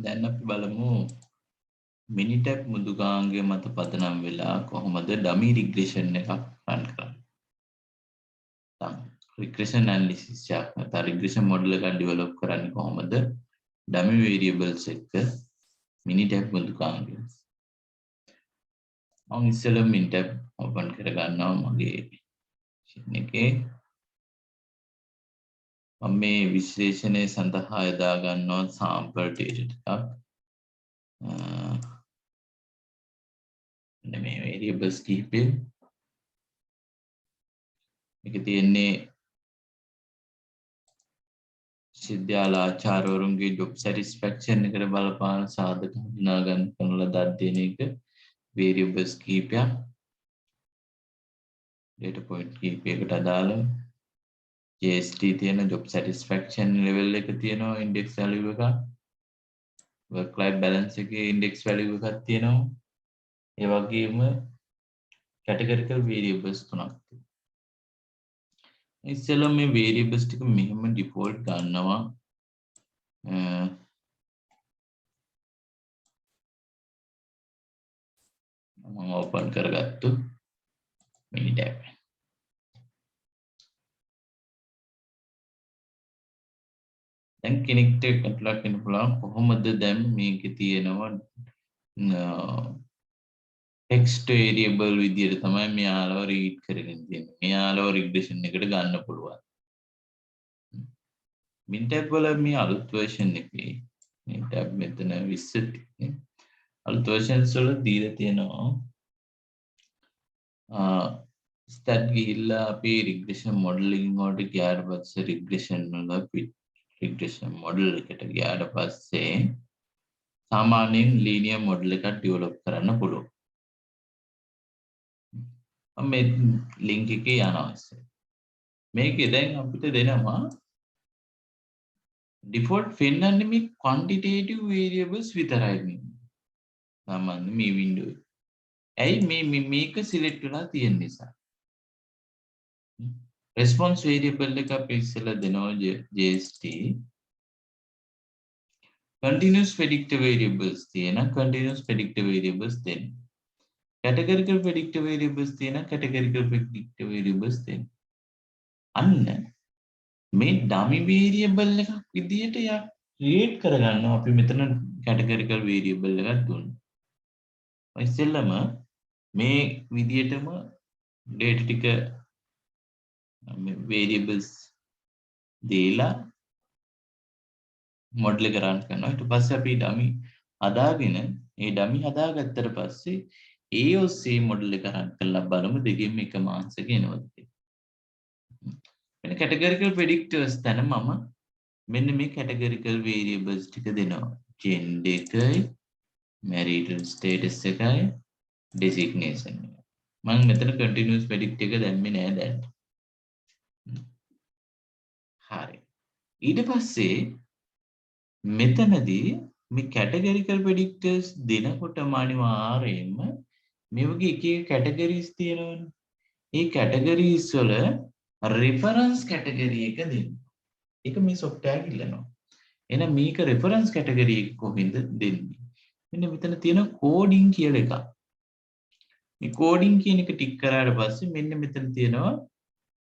දැන් අපි බලමු Minitab මුදුකාංගය මත පදනම් වෙලා කොහොමද dummy regression එකක් run කරන්නේ. Regression analysis එකක් නැත්නම් regression model එකක් develop කරන්නේ කොහොමද? dummy variables එක්ක Minitab මුදුකාංගය. මම ඉස්සෙල්ලා Minitab open කරගන්නවා මගේ machine එකේ. මම මේ විශ්ලේෂණය සඳහා යොදා ගන්නවා sample data ටිකක්. මේ variables කිහිපෙ මේක තියෙන්නේ විශ්වවිද්‍යාල ආචාර්යවරුන්ගේ job satisfaction එකට බලපාන සාධක හඳුනා ගන්න කරන ලද අධ්‍යයනයක variables කිහිපයක් data point කිහිපයකට අදාළව JST තියෙන job satisfaction level එක තියෙනවා index value එකක් work life balance එකේ index value එකක් තියෙනවා ඒ වගේම categorical variables තුනක් තියෙනවා ඉස්සෙල්ලා මේ variables ටික මෙහෙම default ගන්නවා මම open කරගත්තු Minitab දැන් කෙනෙක්ට කටලක් වෙන්න පුළුවන් කොහොමද දැන් මේකේ තියෙනවා text variable විදියට තමයි මෙයාලව read කරගෙන තියෙන්නේ. මෙයාලව regression එකට ගන්න පුළුවන්. Minitab වල මේ අලුත් version එකේ Minitab මෙතන 20 තියෙන්නේ. අලුත් versions වල දීලා තියෙනවා stat ගිහිල්ලා අපි regression modeling වලට ගියාට පස්සේ regression වල regression model එකට ගියාට පස්සේ සාමාන්‍යයෙන් linear model එකක් develop කරන්න පුළුවන්. මේ link එකේ යනවා. මේකේ දැන් අපිට දෙනවා default පෙන්නන්නේ මේ quantitative variables විතරයි මේ. සාමාන්‍ය මේ window එක. ඇයි මේක select වෙලා තියෙන නිසා. response variable එක අපි ඉස්සෙල්ලා දෙනවා JST continuous predictive variables තියෙන continuous predictive variables දෙන්න. categorical predictive variables තියෙන categorical predictive variables දෙන්න. අන්න මේ dummy variable එකක් විදියට යා create කරගන්නවා අපි මෙතන categorical variable එකක් දුන්නා. ඉස්සෙල්ලම මේ විදියටම data ටික variables දීලා model එක run කරනවා. ඊට පස්සේ අපි dummy හදාගෙන ඒ dummy හදාගත්තට පස්සේ ඒ ඔස්සේ model එක run කරලා බලමු දෙකෙන්ම එකම answer එක එනවද කියලා. වෙන categorical predictors තැන මම මෙන්න මේ categorical variables ටික දෙනවා. gender එකයි marital status එකයි designation එක. මම මෙතන continuous predict එක දැම්මේ නෑ දැන්. හරි. ඊට පස්සේ මෙතනදී මේ categorical predictors දෙනකොටම අනිවාර්යයෙන්ම මේ වගේ එක එක categories තියෙනවනේ. මේ categories වල reference category එක දෙන්න. ඒක මේ software ඉල්ලනවා. එහෙනම් මේක reference category එක කොහෙන්ද දෙන්නේ? මෙන්න මෙතන තියෙන coding කියලා එකක්. මේ coding කියන එක ටික් කරාට පස්සේ මෙන්න මෙතන තියෙනවා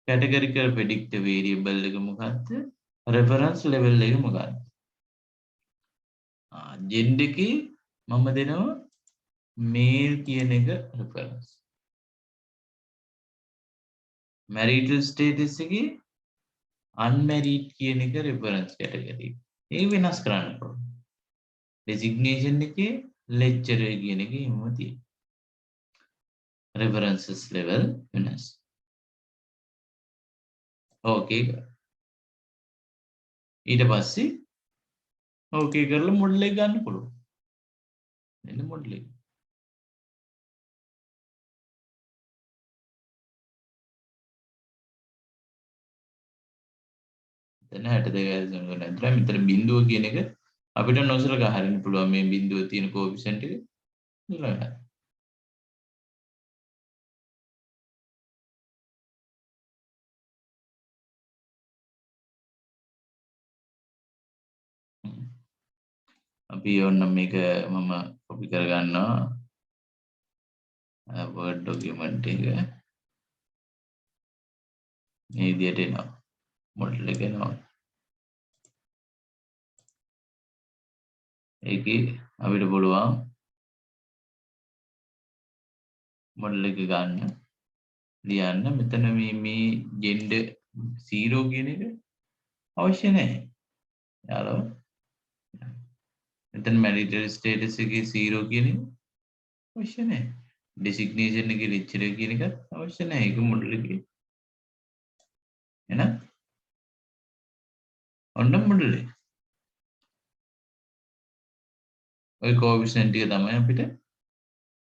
categorical predictive variable එක මොකක්ද? reference level එක මොකක්ද? gender එකේ මම දෙනවා male කියන එක reference. marital status එකේ unmarried කියන එක reference category. ඒක වෙනස් කරන්න පුළුවන්. designation එකේ lecturer කියන එක එහෙමම තියෙනවා. references level වෙනස්. okay. ඊට පස්සේ okay කරලා model එක ගන්න පුළුවන්. එන්න model එක. දැන් 62 නැත්නම් මෙතන බිඳුව කියන එක අපිට නොසලකා හරින්න පුළුවන් මේ බිඳුව තියෙන coefficient එක නේද? අපි ඔන්න මේක මම කොපි කරගන්නවා Word document එක මේ විදිහට එනවා මොඩල් එක එනවා ඒකේ අපිට පුළුවන් මොඩල් එක ගන්න ලියන්න මෙතන මේ gender 0 කියන එක අවශ්‍ය නැහැ යාළුවා මෙතන marital status එකේ 0 කියන එක අවශ්‍ය නැහැ designation එකේ lecturer කියන එක අවශ්‍ය නැහැ ඒක මොඩල් එකේ එහෙනම් ඔන්න මොඩල් එක ඔය coefficient ටික තමයි අපිට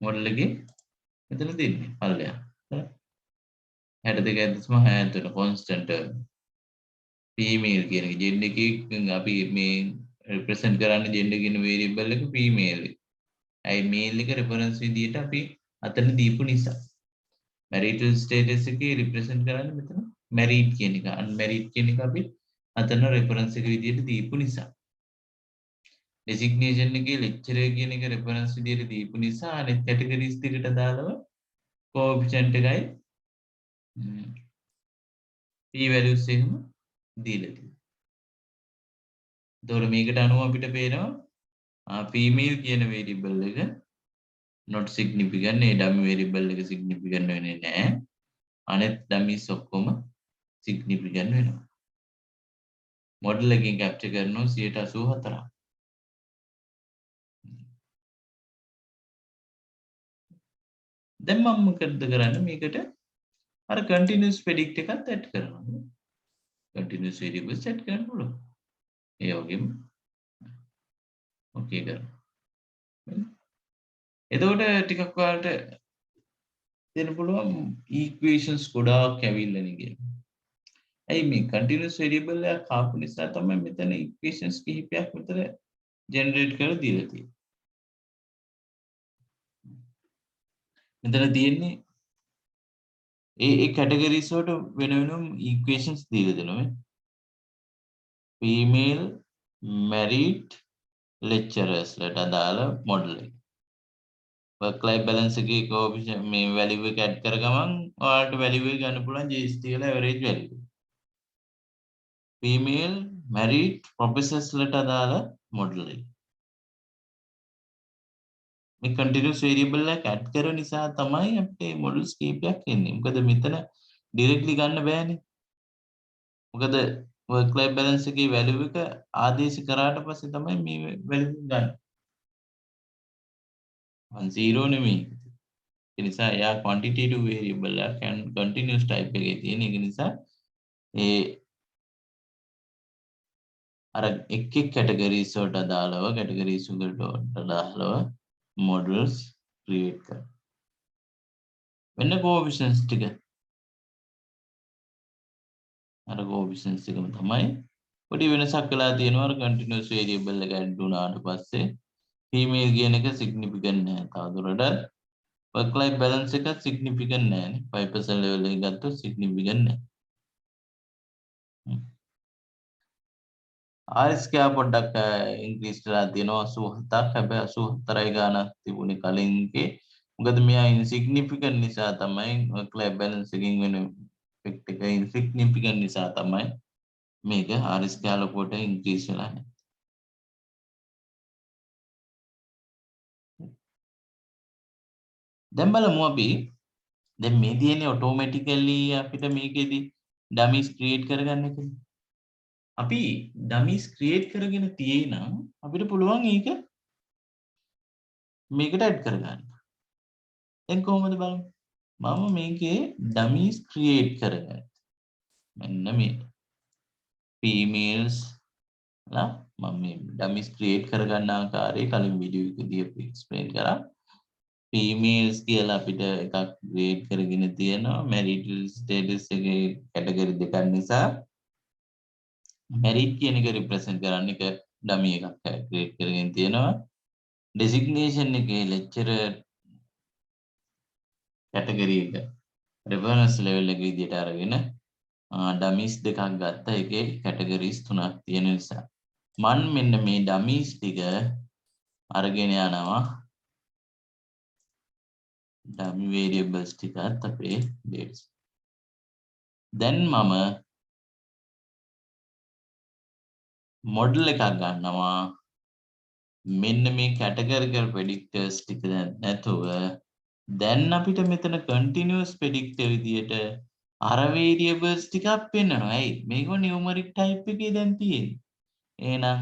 මොඩල් එකේ මෙතන දෙන්නේ පල්ලෙහා 62.63 constant female කියන එක gender එකේ අපි මේ represent කරන්න gender කියන variable එක female ඇයි male එක reference විදියට අපි අතන දීපු නිසා marital status එකේ represent කරන්න මෙතන married කියන එක unmarried කියන එක අපි අතන reference එක විදියට දීපු නිසා designation එකේ lecturer කියන එක reference විදියට දීපු නිසා අනිත් categories දෙකට දාලව coefficient එකයි p values එහෙම දීලා තියෙනවා. එතකොට මේකට අනුව අපිට පේනවා female කියන variable එක not significant A dummy variable එක significant වෙන්නේ නැහැ. අනෙත් dummies ඔක්කොම significant වෙනවා. model එකකින් capture කරනවා 84%. දැන් මම මොකද කරන්නේ මේකට අර continuous predict එකත් add කරනවා. continuous variables set කරන්න පුළුවන්. ඒ වගේම okay කරනවා. එතකොට ටිකක් ඔයාලට දෙන්න පුළුවන් equations ගොඩාක් ඇවිල්ලා නේ කියලා. ඇයි මේ continuous variable එකක් ආපු නිසා තමයි මෙතන equations කිහිපයක් මෙතන generate කරලා දීලා තියෙන්නේ. මෙතන තියෙන්නේ ඒ categories වලට වෙන වෙනම equations දීලා දෙනවා. female married lecturers ලට අදාළ model එක. work life balance එකේ coefficient මේ value එක add කර ගමන් ඔයාලට value එක ගන්න පුළුවන් JST වල average value. female married professors ලට අදාළ model එක. මේ continuous variable එක add කරන නිසා තමයි අපිට models කීපයක් එන්නේ. මොකද මෙතන directly ගන්න බෑනේ. මොකද work life balance එකේ value එක ආදේශ කරාට පස්සේ තමයි මේ value ගන්න. 0 නෙමෙයි. ඒ නිසා එයා quantitative variable එක continuous type එකේ තියෙන. ඒක නිසා ඒ අර එක් categories වලට අදාළව categories වලට අදාළව models create කරනවා. වෙන coefficients ටික අර coefficients එකම තමයි පොඩි වෙනසක් වෙලා තියෙනවා අර continuous variable එක add වුණාට පස්සේ female කියන එක significant නෑ තවදුරටත් work life balance එක significant නෑනේ 5% level එක ගත්තොත් significant නෑ RSK පොඩ්ඩක් increase කරලා තියෙනවා 87ක් හැබැයි 84යි ගානක් තිබුණේ කලින් එකේ මොකද මෙයා insignificant නිසා තමයි work life balance එකකින් වෙන effect එක insignificant නිසා තමයි මේක RSK ලොකුවට increase වෙලා නැහැ දැන් බලමු අපි දැන් මේ තියෙන්නේ automatically අපිට මේකෙදි dummies create කරගන්න එකනේ අපි dummies create කරගෙන තියෙයි නම් අපිට පුළුවන් ඒක මේකට add කරගන්න. දැන් කොහොමද බලමු. මම මේකේ dummies create කරගත්තා. මෙන්න මේ females ලා මම මේ dummies create කරගන්න ආකාරය කලින් වීඩියෝ එකදී අපි explain කරා. females කියලා අපිට එකක් create කරගෙන තියෙනවා. marital status එකේ category දෙකක් නිසා married කියන එක represent කරන්න එක dummy එකක් create කරගෙන තියෙනවා. designation එකේ lecturer category එක reference level එක විදිහට අරගෙන dummies දෙකක් ගත්තා. ඒකේ categories තුනක් තියෙන නිසා මන් මෙන්න මේ ඩමීස් ටික අරගෙන යනවා ඩමි වේරියබල්ස් ටිකත් අපේ ඩේටා. දැන් මම මොඩල් එකක් ගන්නවා මෙන්න මේ කැටගරිකල් ප්‍රෙඩික්ටර්ස් ටික නැතුව දැන් අපිට මෙතන කන්ටිනියස් ප්‍රෙඩික්ටර් විදියට අර වේරියබල්ස් ටිකක් පෙන්වනවා. ඇයි? මේක නියුමරික් ටයිප් එකේ දැන් තියෙන්නේ. එහෙනම්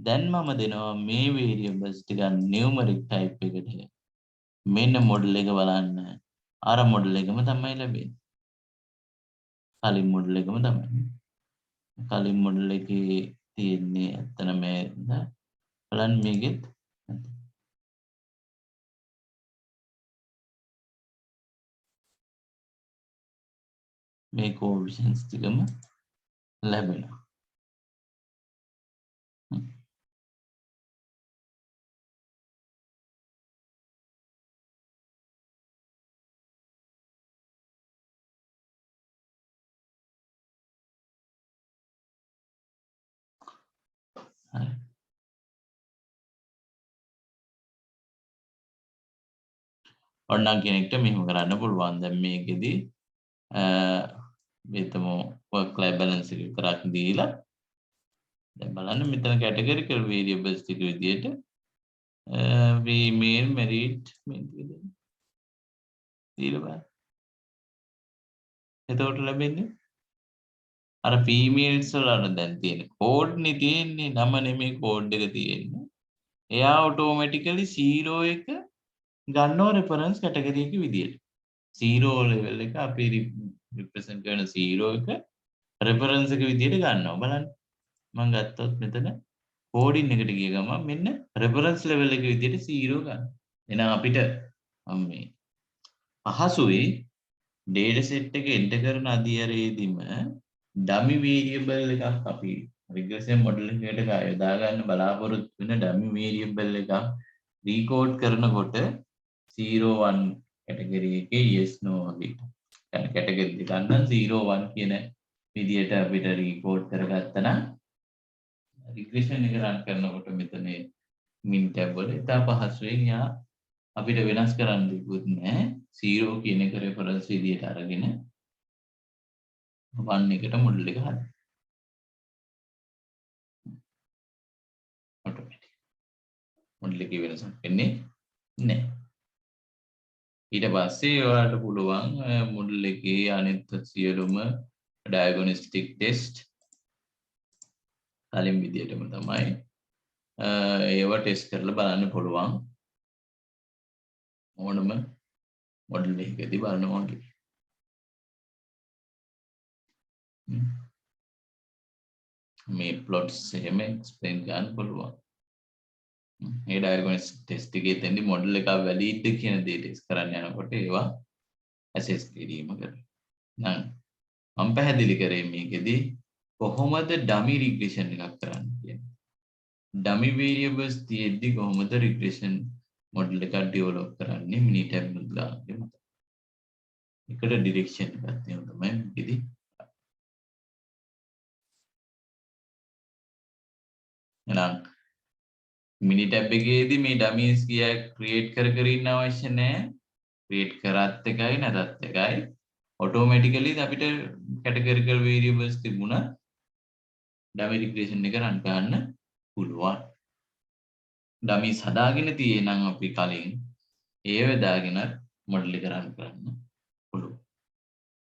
දැන් මම දෙනවා මේ වේරියබල්ස් ටික නියුමරික් ටයිප් එකට. මෙන්න මොඩල් එක බලන්න. අර මොඩල් එකම තමයි ලැබෙන්නේ. කලින් මොඩල් එකම තමයි. කලින් මොඩල් එකේ තියෙන්නේ අතන මේ බලන්න මේකෙත් මේ කෝවිෂන්ස් ටිකම ලැබෙනවා. හරි. ඔන්නම් කෙනෙක්ට මෙහෙම කරන්න පුළුවන්. දැන් මේකෙදි මෙතම work life balance එක කරක් දීලා දැන් බලන්න මෙතන categorical variables ටික විදියට female merit දීලා බලන්න. එතකොට ලැබෙන්නේ අර females වලට දැන් තියෙන කෝඩ් නේ තියෙන්නේ නම නෙමෙයි කෝඩ් එක තියෙන්නේ. එයා automatically 0 එක ගන්නව reference category එක විදියට. 0 level එක අපි represent කරන 0 එක reference එක විදියට ගන්නවා. බලන්න. මම ගත්තොත් මෙතන කෝඩින් එකට ගිය ගමන් මෙන්න reference level එක විදියට 0 ගන්න. එහෙනම් අපිට මේ පහසුයි data set එක enter කරන අධ්‍යයනයේදීම dummy variable එකක් අපි regression model එකකට යොදා ගන්න බලාපොරොත්තු වෙන dummy variable එකක් decode කරනකොට 0 1 category එකේ yes no වගේ category දෙකක් නම් 0 1 කියන විදියට අපිට decode කරගත්තා නම් regression එක run කරනකොට මෙතන Minitab වල ඉතා පහසුවෙන් යා අපිට වෙනස් කරන්න දෙකුත් නැහැ 0 කියන එක reference විදියට අරගෙන 1 එකට මොඩල් එක හදන්න. automatic මොඩල් එකේ වෙනසක් වෙන්නේ නැහැ. ඊට පස්සේ ඔයාලට පුළුවන් මොඩල් එකේ අනිත් සියලුම diagnostic test කලින් විදියටම තමයි ඒවා ටෙස්ට් කරලා බලන්න පුළුවන් ඕනම මොඩල් එකකදී බලනවා වගේ. මේ plots එහෙම explain කරන්න පුළුවන්. ඒ diagnostic test එකේ තෙන්දි මොඩල් එක valid කියන දේ ටෙස්ට් කරන්න යනකොට ඒවා assess කිරීම කරනවා. නම් මම පැහැදිලි කරේ මේකෙදී කොහොමද dummy regression එකක් කරන්න කියන්නේ. dummy variables තියෙද්දි කොහොමද regression model එකක් develop කරන්නේ Minitab මුද්‍රාංකය මත. එකට direction එකක් තියෙනවා තමයි මේකෙදී. එහෙනම් Minitab එකේදී මේ dummies කියා create කර ඉන්න අවශ්‍ය නැහැ. create කරත් එකයි නැතත් එකයි automatically අපිට categorical variables තිබුණා dummy regression එක run කරන්න පුළුවන්. dummies හදාගෙන තියෙන නම් අපි කලින් ඒව දාගෙන model එක run කරන්න පුළුවන්.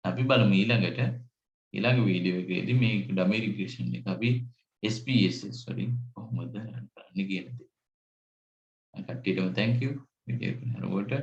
අපි බලමු ඊළඟ වීඩියෝ එකේදී මේ dummy regression එක අපි SPSS වලින් කොහොමද run කරන්නේ කියන දේ. කට්ටියටම thank you. වීඩියෝ එක නරඹුවට